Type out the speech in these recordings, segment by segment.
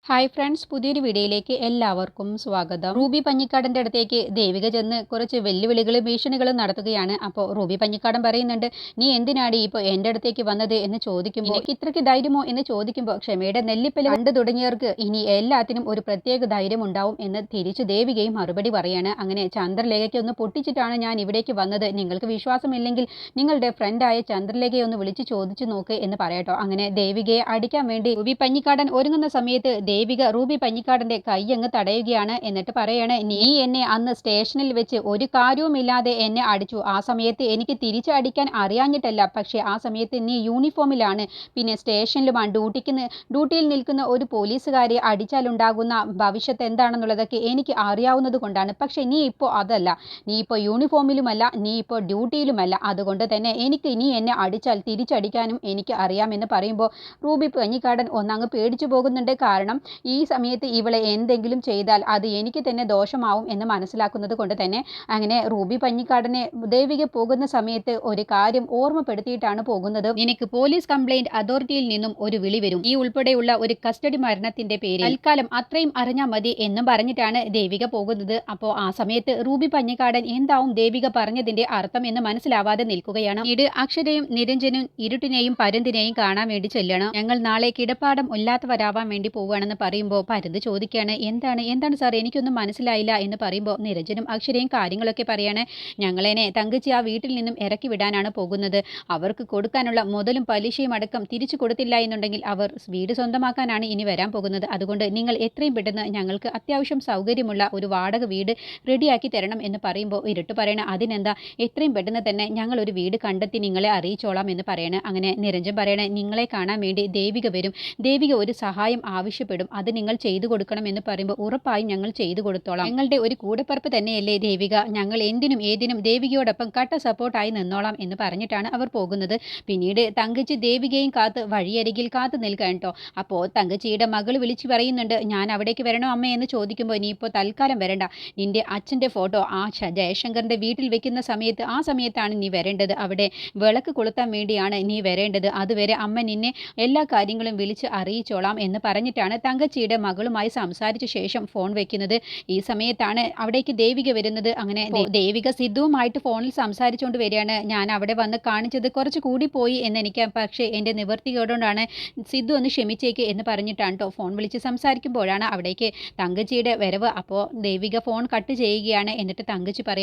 Hi friends, പുതിയൊരു വീഡിയോയിലേക്ക് എല്ലാവർക്കും സ്വാഗതം. റൂബി പഞ്ഞിക്കാടൻ്റെ അടുത്തേക്ക് ദേവിക ചെന്ന് കുറച്ച് വെല്ലുവിളികളും ഭീഷണികളും നടത്തുകയാണ്. അപ്പോൾ റൂബി പഞ്ഞിക്കാടൻ പറയുന്നുണ്ട്, നീ എന്തിനാടി ഇപ്പോൾ എൻ്റെ അടുത്തേക്ക് വന്നത് എന്ന് ചോദിക്കുമ്പോൾ, എനിക്ക് ഇത്രയ്ക്ക് ധൈര്യമോ എന്ന് ചോദിക്കുമ്പോൾ, ക്ഷമയുടെ നെല്ലിപ്പല് കണ്ടു തുടങ്ങിയവർക്ക് ഇനി എല്ലാത്തിനും ഒരു പ്രത്യേക ധൈര്യം ഉണ്ടാവും എന്ന് തിരിച്ച് ദേവികയും മറുപടി പറയാണ്. അങ്ങനെ ചന്ദ്രലേഖയ്ക്ക് ഒന്ന് പൊട്ടിച്ചിട്ടാണ് ഞാൻ ഇവിടേക്ക് വന്നത്. നിങ്ങൾക്ക് വിശ്വാസമില്ലെങ്കിൽ നിങ്ങളുടെ ഫ്രണ്ടായ ചന്ദ്രലേഖയെ ഒന്ന് വിളിച്ച് ചോദിച്ചു നോക്ക് എന്ന് പറയട്ടോ. അങ്ങനെ ദേവികയെ അടിക്കാൻ വേണ്ടി റൂബി പഞ്ഞിക്കാടൻ ഒരുങ്ങുന്ന സമയത്ത് ദേവിക റൂബി പഞ്ഞിക്കാടന്റെ കൈയങ്ങ് തടയുകയാണ്. എന്നിട്ട് പറയാണ്, നീ എന്നെ അന്ന് സ്റ്റേഷനിൽ വെച്ച് ഒരു കാര്യവുമില്ലാതെ എന്നെ അടിച്ചു. ആ സമയത്ത് എനിക്ക് തിരിച്ചടിക്കാൻ അറിയാഞ്ഞിട്ടല്ല, പക്ഷേ ആ സമയത്ത് നീ യൂണിഫോമിലാണ്, പിന്നെ സ്റ്റേഷനിലുമാണ് ഡ്യൂട്ടിയിൽ നിൽക്കുന്ന ഒരു പോലീസുകാരെ അടിച്ചാലുണ്ടാകുന്ന ഭവിഷ്യത്ത് എന്താണെന്നുള്ളതൊക്കെ എനിക്ക് അറിയാവുന്നത് കൊണ്ടാണ്. പക്ഷേ നീ ഇപ്പോൾ അതല്ല, നീ ഇപ്പോൾ യൂണിഫോമിലുമല്ല, നീ ഇപ്പോൾ ഡ്യൂട്ടിയിലുമല്ല. അതുകൊണ്ട് തന്നെ എനിക്ക് നീ എന്നെ അടിച്ചാൽ തിരിച്ചടിക്കാനും എനിക്ക് അറിയാമെന്ന് പറയുമ്പോൾ റൂബി പഞ്ഞിക്കാടൻ ഒന്നങ്ങ് പേടിച്ചു പോകുന്നുണ്ട്. കാരണം ഈ സമയത്ത് ഇവളെ എന്തെങ്കിലും ചെയ്താൽ അത് എനിക്ക് തന്നെ ദോഷമാവും എന്ന് മനസ്സിലാക്കുന്നത് കൊണ്ട് തന്നെ അങ്ങനെ റൂബി പഞ്ഞിക്കാടനെ ദേവിക പോകുന്ന സമയത്ത് ഒരു കാര്യം ഓർമ്മപ്പെടുത്തിയിട്ടാണ് പോകുന്നത്. നിനക്ക് പോലീസ് കംപ്ലൈന്റ് അതോറിറ്റിയിൽ നിന്നും ഒരു വിളി വരും, ഈ ഉൾപ്പെടെയുള്ള ഒരു കസ്റ്റഡി മരണത്തിന്റെ പേരിൽ തൽക്കാലം അത്രയും അറിഞ്ഞാൽ മതി എന്നും പറഞ്ഞിട്ടാണ് ദേവിക പോകുന്നത്. അപ്പോൾ ആ സമയത്ത് റൂബി പഞ്ഞിക്കാടൻ എന്താവും ദേവിക പറഞ്ഞതിന്റെ അർത്ഥം എന്ന് മനസ്സിലാവാതെ നിൽക്കുകയാണ്. ഇത് അക്ഷരയും നിരഞ്ജനും ഇരുട്ടിനെയും പരുന്തിനെയും കാണാൻ വേണ്ടി ചെല്ലണം, ഞങ്ങൾ നാളെ കിടപ്പാടം ഇല്ലാത്തവരാവാൻ വേണ്ടി പോവുകയാണെന്ന് പറയുമ്പോൾ പരുന്ത് ചോദിക്കുകയാണ്, എന്താണ് സാർ, എനിക്കൊന്നും മനസ്സിലായില്ല എന്ന് പറയുമ്പോൾ നിരഞ്ജനും അക്ഷരയും കാര്യങ്ങളൊക്കെ പറയാണ്. ഞങ്ങളെന്നെ തങ്കച്ചി ആ വീട്ടിൽ നിന്നും ഇറക്കി വിടാനാണ് പോകുന്നത്. അവർക്ക് കൊടുക്കാനുള്ള മുതലും പലിശയും അടക്കം തിരിച്ചു കൊടുത്തില്ല എന്നുണ്ടെങ്കിൽ അവർ വീട് സ്വന്തമാക്കാനാണ് ഇനി വരാൻ പോകുന്നത്. അതുകൊണ്ട് നിങ്ങൾ എത്രയും പെട്ടെന്ന് ഞങ്ങൾക്ക് അത്യാവശ്യം സൗകര്യമുള്ള ഒരു വാടക വീട് റെഡിയാക്കി തരണം എന്ന് പറയുമ്പോൾ ഇരുട്ട് പറയണ, അതിനെന്താ, എത്രയും പെട്ടെന്ന് തന്നെ ഞങ്ങൾ ഒരു വീട് കണ്ടെത്തി നിങ്ങളെ അറിയിച്ചോളാം എന്ന് പറയണേ. അങ്ങനെ നിരഞ്ജൻ പറയണേ, നിങ്ങളെ കാണാൻ വേണ്ടി ദേവിക വരും, ദേവിക ഒരു സഹായം ആവശ്യപ്പെടും, അത് നിങ്ങൾ ചെയ്തു കൊടുക്കണം എന്ന് പറയുമ്പോൾ ഉറപ്പായും ഞങ്ങൾ ചെയ്തു കൊടുത്തോളാം, ഞങ്ങളുടെ ഒരു കൂടപ്പറപ്പ് തന്നെയല്ലേ ദേവിക, ഞങ്ങൾ എന്തിനും ഏതിനും ദേവികയോടൊപ്പം കട്ട സപ്പോർട്ടായി നിന്നോളാം എന്ന് പറഞ്ഞിട്ടാണ് അവർ പോകുന്നത്. പിന്നീട് തങ്കച്ചി ദേവികയും കാത്ത് വഴിയരികിൽ കാത്തു നിൽക്കാൻ കേട്ടോ. അപ്പോൾ തങ്കച്ചിയുടെ മകൾ വിളിച്ചു പറയുന്നുണ്ട്, ഞാൻ അവിടേക്ക് വരണോ അമ്മ എന്ന് ചോദിക്കുമ്പോൾ, നീ ഇപ്പോൾ തൽക്കാലം വരണ്ട, നിന്റെ അച്ഛൻ്റെ ഫോട്ടോ ആ ജയശങ്കറിൻ്റെ വീട്ടിൽ വെക്കുന്ന സമയത്ത് ആ സമയത്താണ് നീ വരേണ്ടത്, അവിടെ വിളക്ക് കൊളുത്താൻ വേണ്ടിയാണ് നീ വരേണ്ടത്, അതുവരെ അമ്മ നിന്നെ എല്ലാ കാര്യങ്ങളും വിളിച്ച് അറിയിച്ചോളാം എന്ന് പറഞ്ഞിട്ടാണ് തങ്കച്ചിയുടെ മകളുമായി സംസാരിച്ച ശേഷം ഫോൺ വെക്കുന്നത്. ഈ സമയത്താണ് അവിടേക്ക് ദേവിക വരുന്നത്. അങ്ങനെ ദേവിക സിദ്ധുവുമായിട്ട് ഫോണിൽ സംസാരിച്ചുകൊണ്ട് വരികയാണ്. ഞാൻ അവിടെ വന്ന് കാണിച്ചത് കുറച്ച് കൂടി പോയി എന്നെനിക്ക്, പക്ഷേ എൻ്റെ നിവൃത്തിയോടുകൊണ്ടാണ്, സിദ്ധു ഒന്ന് ക്ഷമിച്ചേക്ക് എന്ന് പറഞ്ഞിട്ടാണ് കേട്ടോ ഫോൺ വിളിച്ച് സംസാരിക്കുമ്പോഴാണ് അവിടേക്ക് തങ്കച്ചിയുടെ വരവ്. അപ്പോൾ ദേവിക ഫോൺ കട്ട് ചെയ്യുകയാണ്. എന്നിട്ട്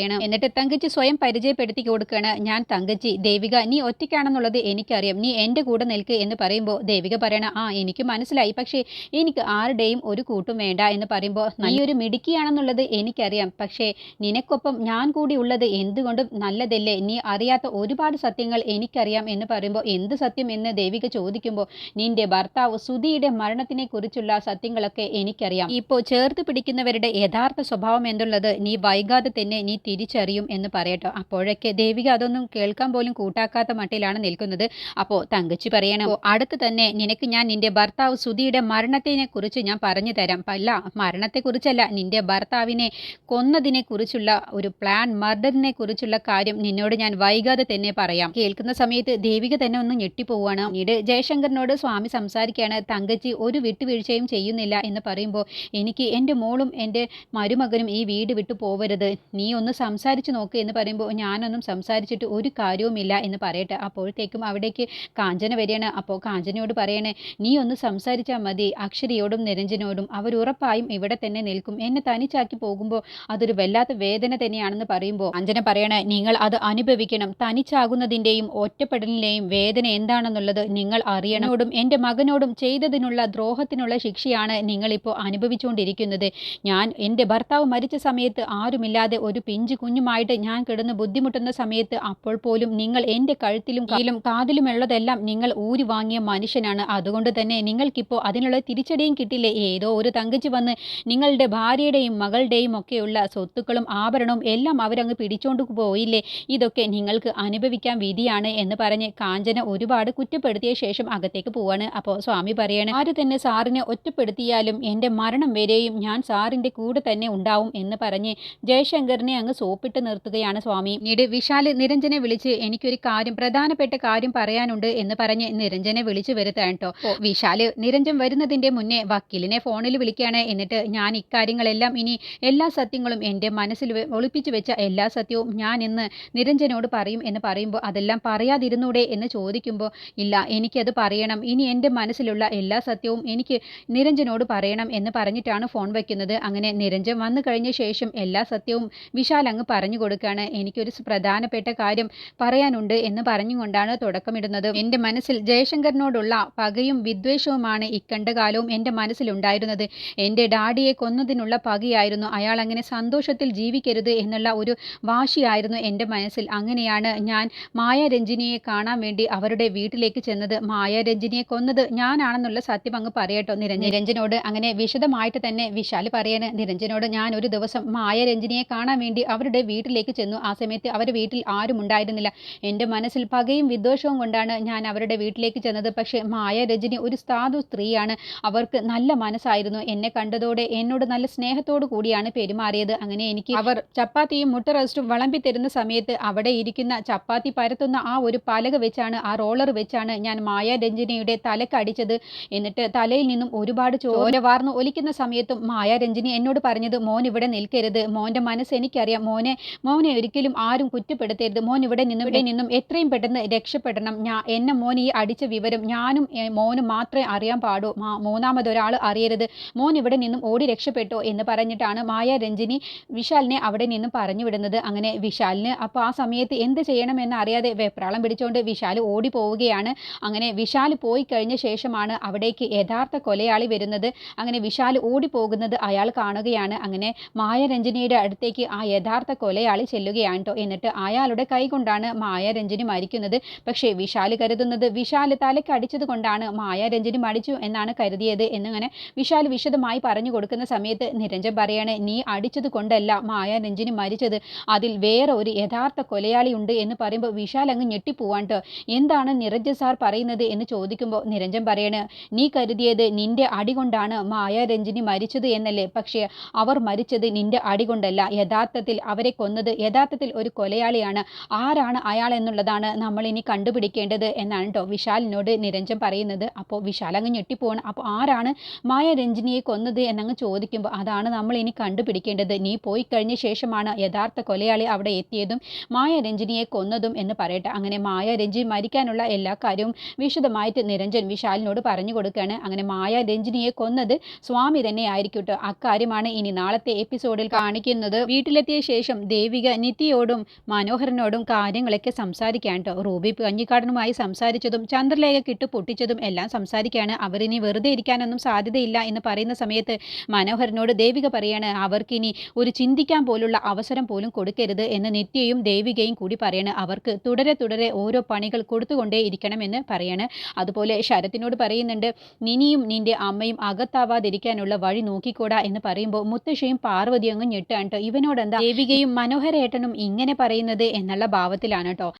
തങ്കച്ചി സ്വയം പരിചയപ്പെടുത്തി കൊടുക്കുകയാണ്, ഞാൻ തങ്കച്ചി, ദേവിക നീ ഒറ്റയ്ക്കാണെന്നുള്ളത് എനിക്കറിയാം, നീ എൻ്റെ കൂടെ നിൽക്ക് എന്ന് പറയുമ്പോൾ ദേവിക പറയണ, എനിക്ക് മനസ്സിലായി, പക്ഷേ എനിക്ക് ആരുടെയും ഒരു കൂട്ടും വേണ്ട എന്ന് പറയുമ്പോൾ, നീ ഒരു മിടുക്കിയാണെന്നുള്ളത് എനിക്കറിയാം, പക്ഷേ നിനക്കൊപ്പം ഞാൻ കൂടി ഉള്ളത് എന്തുകൊണ്ടും നല്ലതല്ലേ, നീ അറിയാത്ത ഒരുപാട് സത്യങ്ങൾ എനിക്കറിയാം എന്ന് പറയുമ്പോൾ, എന്ത് സത്യം എന്ന് ദേവിക ചോദിക്കുമ്പോൾ, നിന്റെ ഭർത്താവ് സുധിയുടെ മരണത്തിനെ കുറിച്ചുള്ള സത്യങ്ങളൊക്കെ എനിക്കറിയാം, ഇപ്പോൾ ചേർത്ത് പിടിക്കുന്നവരുടെ യഥാർത്ഥ സ്വഭാവം എന്നുള്ളത് നീ വൈകാതെ തന്നെ നീ തിരിച്ചറിയും എന്ന് പറയട്ടോ. അപ്പോഴൊക്കെ ദേവിക അതൊന്നും കേൾക്കാൻ പോലും കൂട്ടാക്കാത്ത മട്ടിലാണ് നിൽക്കുന്നത്. അപ്പോൾ തങ്കച്ചി പറയണം, അടുത്ത് തന്നെ നിനക്ക് ഞാൻ നിന്റെ ഭർത്താവ് സുധിയുടെ മരണത്തിനെ കുറിച്ച് ഞാൻ പറഞ്ഞു തരാം, അല്ല മരണത്തെക്കുറിച്ചല്ല, നിന്റെ ഭർത്താവിനെ കൊന്നതിനെ കുറിച്ചുള്ള ഒരു പ്ലാൻ മർഡറിനെ കുറിച്ചുള്ള കാര്യം നിന്നോട് ഞാൻ വൈകാതെ തന്നെ പറയാം. കേൾക്കുന്ന സമയത്ത് ദേവിക തന്നെ ഒന്ന് ഞെട്ടിപ്പോവാണ്. പിന്നീട് ജയശങ്കറിനോട് സ്വാമി സംസാരിക്കുകയാണ്, തങ്കച്ചി ഒരു വിട്ടുവീഴ്ചയും ചെയ്യുന്നില്ല എന്ന് പറയുമ്പോൾ, എനിക്ക് എൻ്റെ മോളും എൻ്റെ മരുമകനും ഈ വീട് വിട്ടു പോവരുത്, നീ ഒന്ന് സംസാരിച്ച് നോക്ക് എന്ന് പറയുമ്പോൾ, ഞാനൊന്നും സംസാരിച്ചിട്ട് ഒരു കാര്യവുമില്ല എന്ന് പറയട്ടെ. അപ്പോഴത്തേക്കും അവിടേക്ക് കാഞ്ചന വരികയാണ്. അപ്പോൾ കാഞ്ചനയോട് പറയണേ, നീ ഒന്ന് സംസാരിച്ചാൽ മതി അക്ഷരയോടും നിരഞ്ജനോടും, അവരുറപ്പായും ഇവിടെ തന്നെ നിൽക്കും, എന്നെ തനിച്ചാക്കി പോകുമ്പോൾ അതൊരു വല്ലാത്ത വേദന തന്നെയാണെന്ന് പറയുമ്പോൾ കാഞ്ചന പറയണേ, നിങ്ങൾ അത് അനുഭവിക്കണം, തനിച്ചാകുന്നതിൻ്റെയും ഒറ്റപ്പെടലിൻ്റെയും വേദന എന്താണെന്നുള്ളത് നിങ്ങൾ അറിയണോടും എൻ്റെ മകനോടും ചെയ്തതിനുള്ള ദ്രോഹത്തിനുള്ള ശിക്ഷയാണ് നിങ്ങളിപ്പോൾ അനുഭവിച്ചുകൊണ്ടിരിക്കുന്നത്. ഞാൻ എൻ്റെ ഭർത്താവ് മരിച്ച സമയത്ത് ആരുമില്ലാതെ ഒരു പിഞ്ചു കുഞ്ഞുമായിട്ട് ഞാൻ കിടന്ന് ബുദ്ധിമുട്ടുന്ന സമയത്ത് അപ്പോൾ പോലും നിങ്ങൾ എൻ്റെ കഴുത്തിലും കയ്യിലും കാതിലുമുള്ളതെല്ലാം നിങ്ങൾ ഊരി വാങ്ങിയ മനുഷ്യനാണ്. അതുകൊണ്ട് തന്നെ നിങ്ങൾക്കിപ്പോൾ അതിനുള്ള തിരിച്ചടിയും കിട്ടില്ലേ, ഏതോ ഒരു തങ്കച്ചി വന്ന് നിങ്ങളുടെ ഭാര്യയുടെയും മകളുടെയും ഒക്കെയുള്ള സ്വത്തുക്കളും ആഭരണവും എല്ലാം അവരങ്ങ് പിടിച്ചോണ്ട് പോയില്ലേ, ഇതൊക്കെ നിങ്ങൾക്ക് അനുഭവിക്കാൻ വിധിയാണ് എന്ന് പറഞ്ഞ് കാഞ്ചന ഒരുപാട് കുറ്റപ്പെടുത്തിയ ശേഷം അകത്തേക്ക് പോവാണ്. അപ്പോൾ സ്വാമി പറയാണ്, ആര് തന്നെ സാറിനെ ഒറ്റപ്പെടുത്തിയാലും എൻ്റെ മരണം വരെയും ഞാൻ സാറിൻ്റെ കൂടെ തന്നെ ഉണ്ടാവും എന്ന് പറഞ്ഞ് ജയശങ്കറിനെ അങ്ങ് സോപ്പിട്ട് നിർത്തുകയാണ് സ്വാമി. പിന്നീട് വിശാൽ നിരഞ്ജനെ വിളിച്ച് എനിക്കൊരു പ്രധാനപ്പെട്ട കാര്യം പറയാനുണ്ട് എന്ന് പറഞ്ഞ് നിരഞ്ജനെ വിളിച്ചു വരുത്താൻ കേട്ടോ. വിശാല് നിരഞ്ജൻ വരുന്നതിൻ്റെ മുന്നേ പിന്നെ വക്കീലിനെ ഫോണിൽ വിളിക്കുകയാണ്. എന്നിട്ട് ഞാൻ ഇക്കാര്യങ്ങളെല്ലാം ഇനി എല്ലാ സത്യങ്ങളും എൻ്റെ മനസ്സിൽ ഒളിപ്പിച്ചു വെച്ച എല്ലാ സത്യവും ഞാൻ ഇന്ന് നിരഞ്ജനോട് പറയും എന്ന് പറയുമ്പോൾ അതെല്ലാം പറയാതിരുന്നൂടെ എന്ന് ചോദിക്കുമ്പോൾ ഇല്ല, എനിക്കത് പറയണം, ഇനി എൻ്റെ മനസ്സിലുള്ള എല്ലാ സത്യവും എനിക്ക് നിരഞ്ജനോട് പറയണം എന്ന് പറഞ്ഞിട്ടാണ് ഫോൺ വയ്ക്കുന്നത്. അങ്ങനെ നിരഞ്ജൻ വന്നു കഴിഞ്ഞ ശേഷം എല്ലാ സത്യവും വിശാൽ അങ്ങ് പറഞ്ഞു കൊടുക്കുകയാണ്. എനിക്കൊരു പ്രധാനപ്പെട്ട കാര്യം പറയാനുണ്ട് എന്ന് പറഞ്ഞുകൊണ്ടാണ് തുടക്കമിടുന്നത്. എൻ്റെ മനസ്സിൽ ജയശങ്കറിനോടുള്ള പകയും വിദ്വേഷവുമാണ് ഇക്കണ്ട കാലവും എൻ്റെ മനസ്സിലുണ്ടായിരുന്നത്. എൻ്റെ ഡാഡിയെ കൊന്നതിനുള്ള പകയായിരുന്നു. അയാൾ അങ്ങനെ സന്തോഷത്തിൽ ജീവിക്കരുത് എന്നുള്ള ഒരു വാശിയായിരുന്നു എൻ്റെ മനസ്സിൽ. അങ്ങനെയാണ് ഞാൻ മായ രഞ്ജിനിയെ കാണാൻ വേണ്ടി അവരുടെ വീട്ടിലേക്ക് ചെന്നത്. മായ രഞ്ജിനിയെ കൊന്നത് ഞാനാണെന്നുള്ള സത്യം അങ്ങ് പറയട്ടോ നിരഞ്ജനോട്. അങ്ങനെ വിശദമായിട്ട് തന്നെ വിശാൽ പറയാണ് നിരഞ്ജനോട്, ഞാൻ ഒരു ദിവസം മായ രഞ്ജിനിയെ കാണാൻ വേണ്ടി അവരുടെ വീട്ടിലേക്ക് ചെന്നു. ആ സമയത്ത് അവരുടെ വീട്ടിൽ ആരും ഉണ്ടായിരുന്നില്ല. എൻ്റെ മനസ്സിൽ പകയും വിദ്വേഷവും കൊണ്ടാണ് ഞാൻ അവരുടെ വീട്ടിലേക്ക് ചെന്നത്. പക്ഷേ മായ രഞ്ജിനി ഒരു സാധു സ്ത്രീയാണ്. അവർക്ക് നല്ല മനസ്സായിരുന്നു. എന്നെ കണ്ടതോടെ എന്നോട് നല്ല സ്നേഹത്തോടു കൂടിയാണ് പെരുമാറിയത്. അങ്ങനെ എനിക്ക് അവർ ചപ്പാത്തിയും മുട്ട റോസ്റ്റും വിളമ്പി തരുന്ന സമയത്ത് അവിടെ ഇരിക്കുന്ന ചപ്പാത്തി പരത്തുന്ന ആ ഒരു പലക വെച്ചാണ്, ആ റോളർ വെച്ചാണ് ഞാൻ മായ രഞ്ജിനിയുടെ തലക്ക് അടിച്ചത്. എന്നിട്ട് തലയിൽ നിന്നും ഒരുപാട് ചോര വാർന്ന് ഒലിക്കുന്ന സമയത്തും മായ രഞ്ജിനി എന്നോട് പറഞ്ഞത്, മോൻ ഇവിടെ നിൽക്കരുത്, മോൻ്റെ മനസ്സ് എനിക്കറിയാം, മോനെ ഒരിക്കലും ആരും കുറ്റപ്പെടുത്തരുത്, മോൻ ഇവിടെ നിന്നും എത്രയും പെട്ടെന്ന് രക്ഷപ്പെടണം. എന്നെ മോൻ ഈ അടിച്ച വിവരം ഞാനും മോനും മാത്രമേ അറിയാൻ പാടൂ, മൂന്നാമതൊരാൾ അറിയരുത്, മോൻ ഇവിടെ നിന്നും ഓടി രക്ഷപ്പെട്ടോ എന്ന് പറഞ്ഞിട്ടാണ് മായ രഞ്ജിനി വിശാലിനെ അവിടെ നിന്നും പറഞ്ഞു വിടുന്നത്. അങ്ങനെ വിശാലിന് അപ്പോൾ ആ സമയത്ത് എന്ത് ചെയ്യണമെന്ന് അറിയാതെ വെപ്രാളം പിടിച്ചുകൊണ്ട് വിശാൽ ഓടി പോവുകയാണ്. അങ്ങനെ വിശാൽ പോയി കഴിഞ്ഞ ശേഷമാണ് അവിടേക്ക് യഥാർത്ഥ കൊലയാളി വരുന്നത്. അങ്ങനെ വിശാൽ ഓടിപ്പോകുന്നത് അയാൾ കാണുകയാണ്. അങ്ങനെ മായ രഞ്ജിനിയുടെ അടുത്തേക്ക് ആ യഥാർത്ഥ കൊലയാളി ചെല്ലുകയാണ് കേട്ടോ. എന്നിട്ട് അയാളുടെ കൈ കൊണ്ടാണ് മായ രഞ്ജിനി മരിക്കുന്നത്. പക്ഷേ വിശാൽ കരുതുന്നത് വിശാൽ തലയ്ക്ക് അടിച്ചത് കൊണ്ടാണ് മായ രഞ്ജിനി മരിച്ചു എന്നാണ് കരുതിയത്. എന്നിങ്ങനെ വിശാൽ വിശദമായി പറഞ്ഞു കൊടുക്കുന്ന സമയത്ത് നിരഞ്ജൻ പറയാണ്, നീ അടിച്ചത് കൊണ്ടല്ല മായ രഞ്ജിനി മരിച്ചത്, അതിൽ വേറെ ഒരു യഥാർത്ഥ കൊലയാളി ഉണ്ട് എന്ന് പറയുമ്പോൾ വിശാൽ അങ്ങ് ഞെട്ടിപ്പോവാൻ കേട്ടോ. എന്താണ് നിരഞ്ജൻ സാർ പറയുന്നത് എന്ന് ചോദിക്കുമ്പോൾ നിരഞ്ജൻ പറയാണ്, നീ കരുതിയത് നിന്റെ അടി കൊണ്ടാണ് മായ രഞ്ജിനി മരിച്ചത് എന്നല്ലേ, പക്ഷേ അവർ മരിച്ചത് നിന്റെ അടി കൊണ്ടല്ല. യഥാർത്ഥത്തിൽ അവരെ കൊന്നത് യഥാർത്ഥത്തിൽ ഒരു കൊലയാളിയാണ്. ആരാണ് അയാൾ എന്നുള്ളതാണ് നമ്മൾ ഇനി കണ്ടുപിടിക്കേണ്ടത് എന്നാണ് കേട്ടോ വിശാലിനോട് നിരഞ്ജൻ പറയുന്നത്. അപ്പോൾ വിശാൽ അങ്ങ് ഞെട്ടിപ്പോവാണ്. അപ്പോൾ ആരാണ് മായ രഞ്ജിനിയെ കൊന്നത് എന്നങ്ങ് ചോദിക്കുമ്പോൾ അതാണ് നമ്മൾ ഇനി കണ്ടുപിടിക്കേണ്ടത്. നീ പോയി കഴിഞ്ഞ ശേഷമാണ് യഥാർത്ഥ കൊലയാളി അവിടെ എത്തിയതും മായ രഞ്ജിനിയെ കൊന്നതും എന്ന് പറയട്ടെ. അങ്ങനെ മായ രഞ്ജിനി മരിക്കാനുള്ള എല്ലാ കാര്യവും വിശദമായിട്ട് നിരഞ്ജൻ വിശാലിനോട് പറഞ്ഞു കൊടുക്കുകയാണ്. അങ്ങനെ മായ രഞ്ജിനിയെ കൊന്നത് സ്വാമി തന്നെ ആയിരിക്കും കേട്ടോ. അക്കാര്യമാണ് ഇനി നാളത്തെ എപ്പിസോഡിൽ കാണിക്കുന്നത്. വീട്ടിലെത്തിയ ശേഷം ദേവിക നിത്യയോടും മനോഹരനോടും കാര്യങ്ങളൊക്കെ സംസാരിക്കാൻ കേട്ടോ. റൂബി പഞ്ഞിക്കാടനുമായി സംസാരിച്ചതും ചന്ദ്രലേഖ ഇട്ട് പൊട്ടിച്ചതും എല്ലാം സംസാരിക്കുകയാണ്. അവരിനി വെറുതെ ഇരിക്കാനൊന്നും സാധ്യതയില്ല എന്ന് പറയുന്ന സമയത്ത് മനോഹരനോട് ദേവിക പറയാണ്, അവർക്കിനി ഒരു ചിന്തിക്കാൻ പോലുള്ള അവസരം പോലും കൊടുക്കരുത് എന്ന് നിത്യയും ദേവികയും കൂടി പറയാണ്. അവർക്ക് തുടരെ ഓരോ പണികൾ കൊടുത്തുകൊണ്ടേ ഇരിക്കണമെന്ന് പറയാണ്. അതുപോലെ ശരത്തിനോട് പറയുന്നുണ്ട്, നിനിയും നിന്റെ അമ്മയും അകത്താവാതിരിക്കാനുള്ള വഴി നോക്കിക്കൂടാ എന്ന് പറയുമ്പോൾ മുത്തശ്ശിയും പാർവതി അങ്ങ് ഞെട്ടാണ് കേട്ടോ. ഇവനോടെന്താ ദേവികയും മനോഹരേട്ടനും ഇങ്ങനെ പറയുന്നത് എന്നുള്ള ഭാവത്തിലാണ് കേട്ടോ.